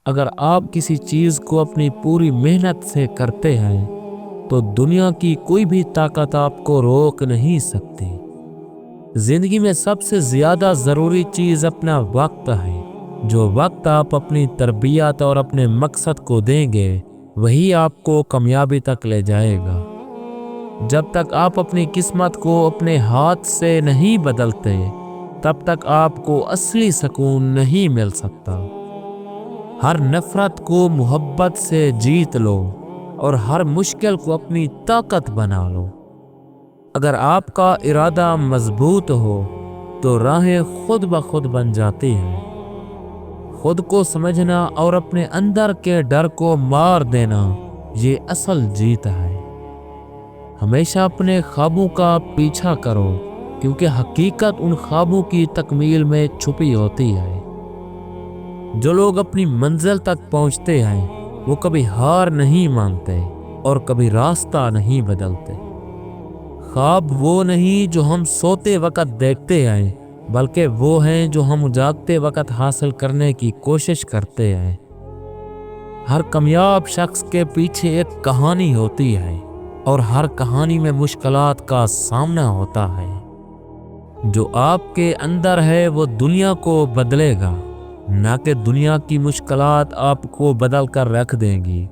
اگر آپ کسی چیز کو اپنی پوری محنت سے کرتے ہیں تو دنیا کی کوئی بھی طاقت آپ کو روک نہیں سکتی۔ زندگی میں سب سے زیادہ ضروری چیز اپنا وقت ہے۔ جو وقت آپ اپنی تربیت اور اپنے مقصد کو دیں گے وہی آپ کو کامیابی تک لے جائے گا۔ جب تک آپ اپنی قسمت کو اپنے ہاتھ سے نہیں بدلتے تب تک آپ کو اصلی سکون نہیں مل سکتا۔ ہر نفرت کو محبت سے جیت لو اور ہر مشکل کو اپنی طاقت بنا لو۔ اگر آپ کا ارادہ مضبوط ہو تو راہیں خود بخود بن جاتی ہیں۔ خود کو سمجھنا اور اپنے اندر کے ڈر کو مار دینا یہ اصل جیت ہے۔ ہمیشہ اپنے خوابوں کا پیچھا کرو کیونکہ حقیقت ان خوابوں کی تکمیل میں چھپی ہوتی ہے۔ جو لوگ اپنی منزل تک پہنچتے ہیں وہ کبھی ہار نہیں مانتے اور کبھی راستہ نہیں بدلتے۔ خواب وہ نہیں جو ہم سوتے وقت دیکھتے ہیں بلکہ وہ ہیں جو ہم جاگتے وقت حاصل کرنے کی کوشش کرتے ہیں۔ ہر کامیاب شخص کے پیچھے ایک کہانی ہوتی ہے اور ہر کہانی میں مشکلات کا سامنا ہوتا ہے۔ جو آپ کے اندر ہے وہ دنیا کو بدلے گا، نہ کہ دنیا کی مشکلات آپ کو بدل کر رکھ دیں گی۔